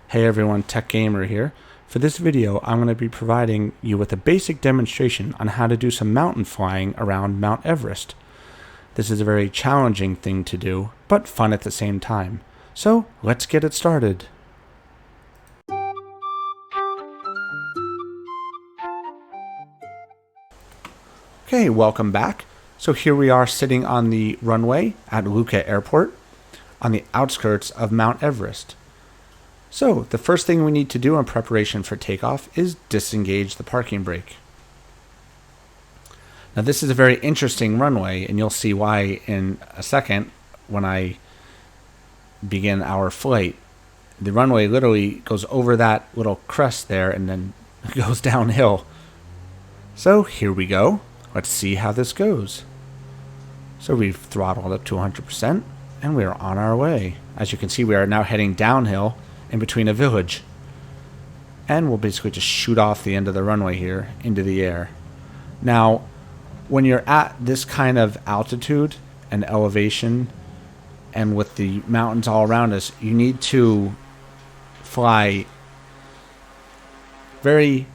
Hey everyone, Tech Gamer here. For this video, I'm going to be providing you with a basic demonstration on how to do some mountain flying around Mount Everest. This is a very challenging thing to do, but fun at the same time. So, let's get it started. Okay, welcome back. So here we are sitting on the runway at Luca Airport on the outskirts of Mount Everest. So, the first thing we need to do in preparation for takeoff is disengage the parking brake. Now this is a very interesting runway, and you'll see why in a second when I begin our flight. The runway literally goes over that little crest there and then goes downhill. So here we go. Let's see how this goes. So we've throttled up to 100% and we are on our way. As you can see, we are now heading downhill in between a village, and we'll basically just shoot off the end of the runway here into the air. Now when you're at this kind of altitude and elevation and with the mountains all around us, you need to fly very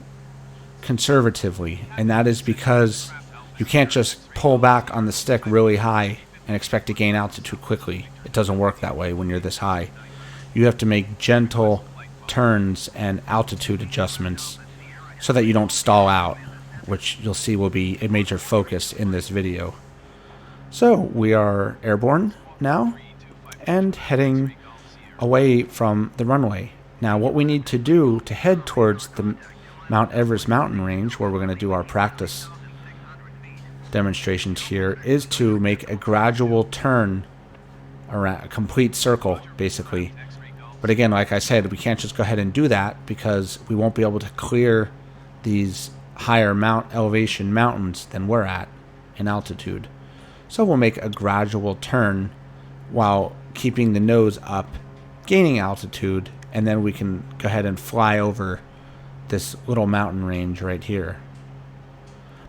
conservatively, and that is because you can't just pull back on the stick really high and expect to gain altitude quickly. It doesn't work that way when you're this high. You have to make gentle turns and altitude adjustments so that you don't stall out, which you'll see will be a major focus in this video. So we are airborne now and heading away from the runway. Now what we need to do to head towards the Mount Everest mountain range, where we're going to do our practice demonstrations here, is to make a gradual turn around, a complete circle basically. But again, like I said, we can't just go ahead and do that because we won't be able to clear these higher elevation mountains than we're at in altitude. So we'll make a gradual turn while keeping the nose up, gaining altitude, and then we can go ahead and fly over this little mountain range right here.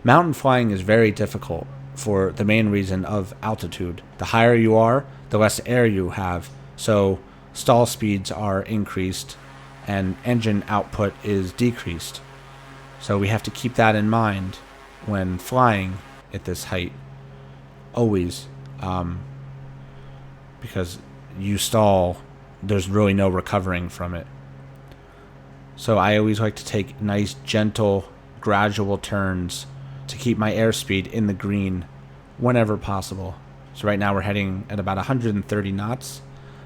Mountain flying is very difficult for the main reason of altitude. The higher you are, the less air you have, so stall speeds are increased and engine output is decreased. So we have to keep that in mind when flying at this height, always, because you stall, there's really no recovering from it. So I always like to take nice, gentle, gradual turns to keep my airspeed in the green whenever possible. So right now we're heading at about 130 knots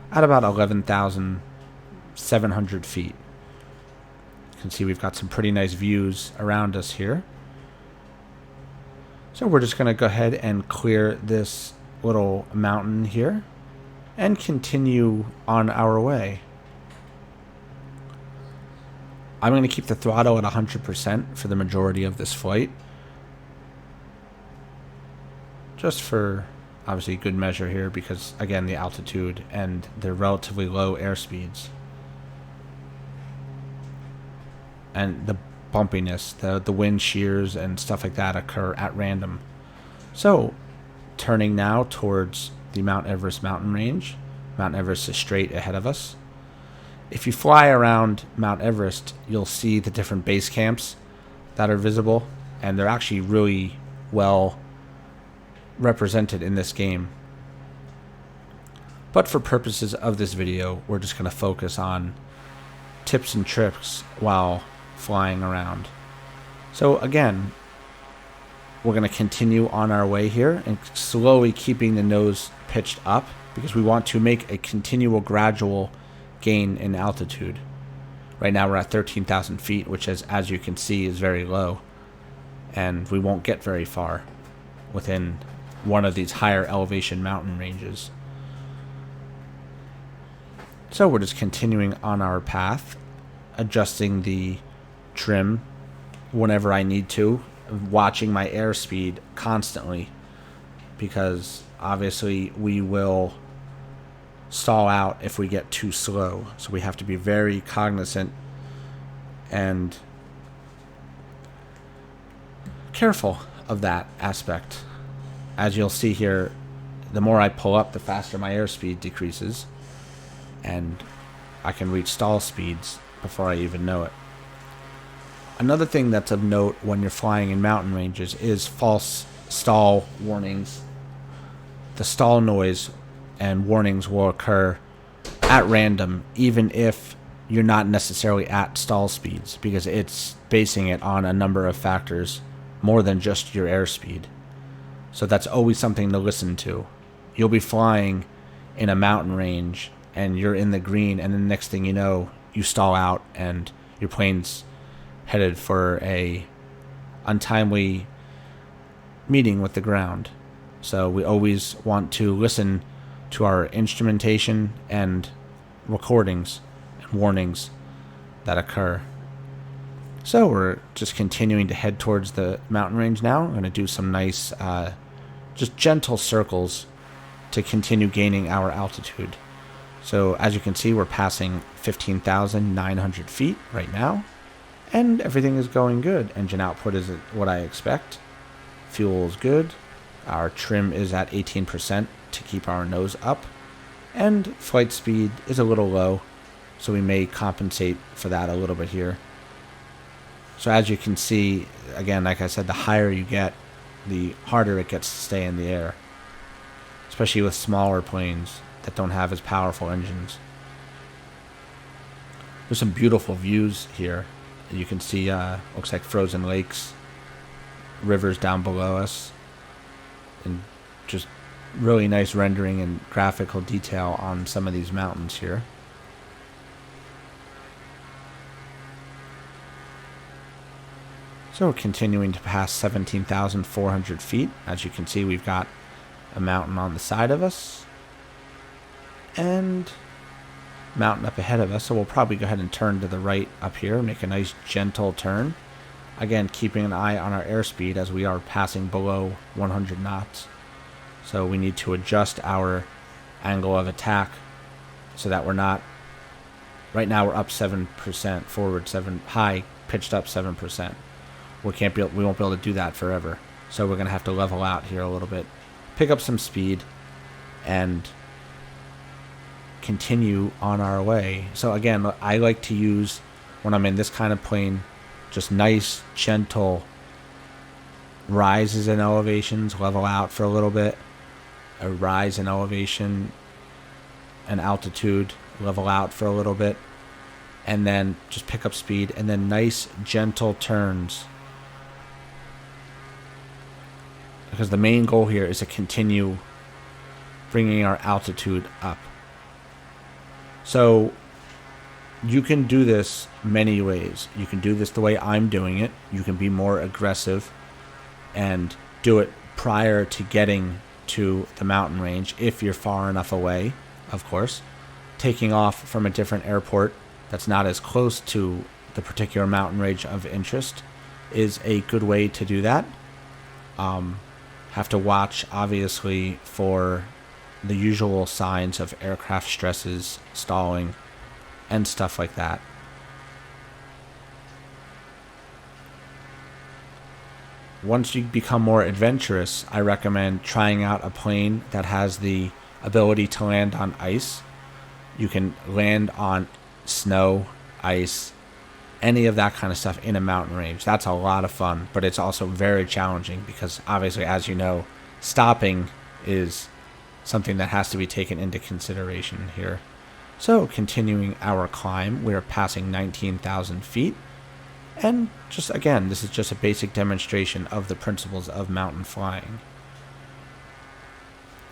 at about 11,700 feet. You can see we've got some pretty nice views around us here. So we're just going to go ahead and clear this little mountain here and continue on our way. I'm going to keep the throttle at 100% for the majority of this flight, just for obviously good measure here, because again, the altitude and the relatively low airspeeds and the bumpiness, the wind shears and stuff like that occur at random. So turning now towards the Mount Everest mountain range. Mount Everest is straight ahead of us. If you fly around Mount Everest, you'll see the different base camps that are visible, and they're actually really well represented in this game. But for purposes of this video, we're just going to focus on tips and tricks while flying around. So again, we're going to continue on our way here and slowly keeping the nose pitched up because we want to make a continual gradual gain in altitude. Right now we're at 13,000 feet, which is, as you can see, is very low, and we won't get very far within one of these higher elevation mountain ranges. So we're just continuing on our path, adjusting the trim whenever I need to, watching my airspeed constantly, because obviously we will stall out if we get too slow. So we have to be very cognizant and careful of that aspect. As you'll see here, the more I pull up, the faster my airspeed decreases, and I can reach stall speeds before I even know it. Another thing that's of note when you're flying in mountain ranges is false stall warnings. The stall noise and warnings will occur at random, even if you're not necessarily at stall speeds, because it's basing it on a number of factors more than just your airspeed. So that's always something to listen to. You'll be flying in a mountain range and you're in the green, and the next thing you know, you stall out and your plane's headed for a untimely meeting with the ground. So we always want to listen to our instrumentation and recordings and warnings that occur. So we're just continuing to head towards the mountain range now. I'm going to do some nice, just gentle circles to continue gaining our altitude. So as you can see, we're passing 15,900 feet right now, and everything is going good. Engine output is what I expect. Fuel is good. Our trim is at 18% to keep our nose up, and flight speed is a little low, so we may compensate for that a little bit here. So as you can see, again, like I said, the higher you get, the harder it gets to stay in the air, especially with smaller planes that don't have as powerful engines. There's some beautiful views here. You can see, looks like frozen lakes, rivers down below us, and just really nice rendering and graphical detail on some of these mountains here. So we're continuing to pass 17,400 feet. As you can see, we've got a mountain on the side of us and mountain up ahead of us. So we'll probably go ahead and turn to the right up here, make a nice gentle turn. Again, keeping an eye on our airspeed as we are passing below 100 knots. So we need to adjust our angle of attack so that we're not, right now we're up 7%, forward 7, high pitched up 7%. We won't be able to do that forever. So we're going to have to level out here a little bit, pick up some speed, and continue on our way. So again, I like to use, when I'm in this kind of plane, just nice, gentle rises in elevations, level out for a little bit, a rise in elevation and altitude, level out for a little bit, and then just pick up speed, and then nice, gentle turns. Because the main goal here is to continue bringing our altitude up. So you can do this many ways. You can do this the way I'm doing it. You can be more aggressive and do it prior to getting to the mountain range, if you're far enough away, of course. Taking off from a different airport that's not as close to the particular mountain range of interest is a good way to do that. Have to watch, obviously, for the usual signs of aircraft stresses, stalling, and stuff like that. Once you become more adventurous, I recommend trying out a plane that has the ability to land on ice. You can land on snow, ice, any of that kind of stuff in a mountain range. That's a lot of fun, but it's also very challenging because obviously, as you know, stopping is something that has to be taken into consideration here. So continuing our climb, we're passing 19,000 feet. And just again, this is just a basic demonstration of the principles of mountain flying.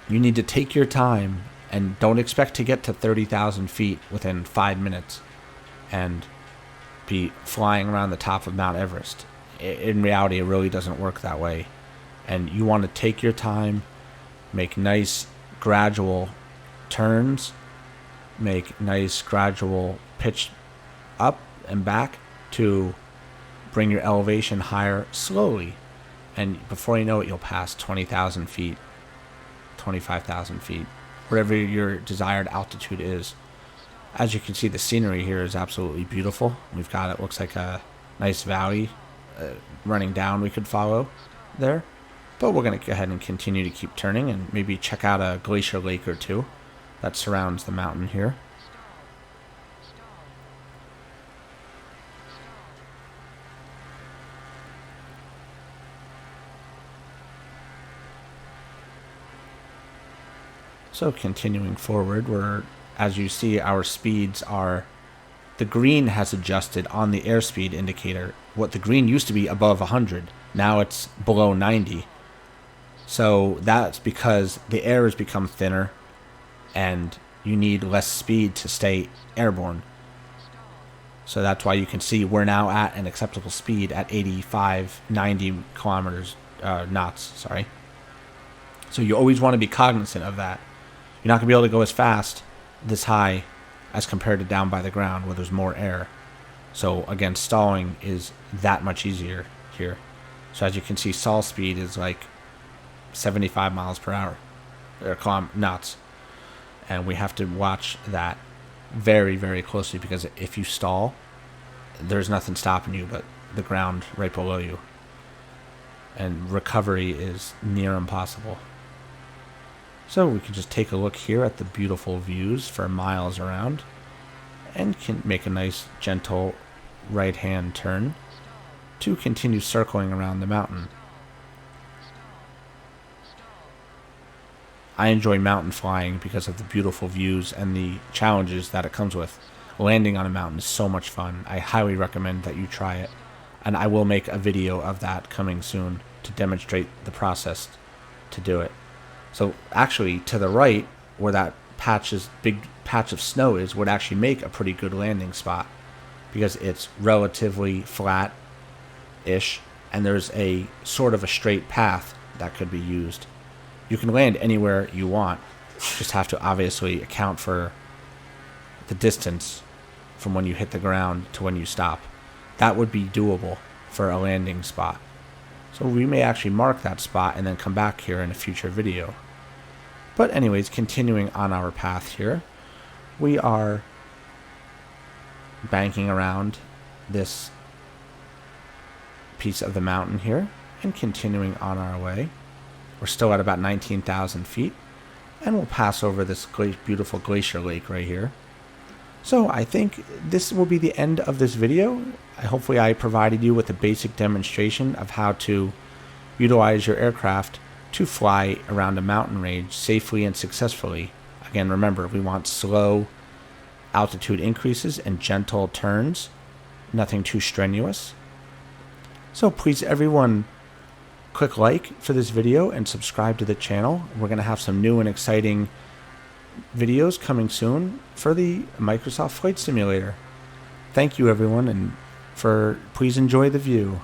You need to take your time and don't expect to get to 30,000 feet within 5 minutes and be flying around the top of Mount Everest. In reality, it really doesn't work that way. And you want to take your time, make nice gradual turns, make nice gradual pitch up and back to bring your elevation higher slowly. And before you know it, you'll pass 20,000 feet, 25,000 feet, wherever your desired altitude is. As you can see, the scenery here is absolutely beautiful. We've got, it looks like a nice valley running down we could follow there. But we're going to go ahead and continue to keep turning and maybe check out a glacier lake or two that surrounds the mountain here. So continuing forward, as you see, our speeds are, the green has adjusted on the airspeed indicator. What the green used to be above 100, now it's below 90. So that's because the air has become thinner and you need less speed to stay airborne. So that's why you can see we're now at an acceptable speed at 85, 90 kilometers, knots, sorry. So you always want to be cognizant of that. You're not going to be able to go as fast this high as compared to down by the ground where there's more air. So again, stalling is that much easier here. So as you can see, stall speed is like 75 miles per hour, or knots. And we have to watch that very, very closely, because if you stall, there's nothing stopping you but the ground right below you. And recovery is near impossible. So we can just take a look here at the beautiful views for miles around and can make a nice gentle right-hand turn to continue circling around the mountain. I enjoy mountain flying because of the beautiful views and the challenges that it comes with. Landing on a mountain is so much fun. I highly recommend that you try it. And I will make a video of that coming soon to demonstrate the process to do it. So actually, to the right, where that big patch of snow is, would actually make a pretty good landing spot, because it's relatively flat-ish, and there's a sort of a straight path that could be used. You can land anywhere you want, just have to obviously account for the distance from when you hit the ground to when you stop. That would be doable for a landing spot. So we may actually mark that spot and then come back here in a future video. But anyways, continuing on our path here, we are banking around this piece of the mountain here and continuing on our way. We're still at about 19,000 feet, and we'll pass over this beautiful glacier lake right here. So I think this will be the end of this video. Hopefully I provided you with a basic demonstration of how to utilize your aircraft to fly around a mountain range safely and successfully. Again, remember, we want slow altitude increases and gentle turns, nothing too strenuous. So please, everyone, click like for this video and subscribe to the channel. We're going to have some new and exciting videos coming soon for the Microsoft Flight Simulator. Thank you, everyone, and please enjoy the view.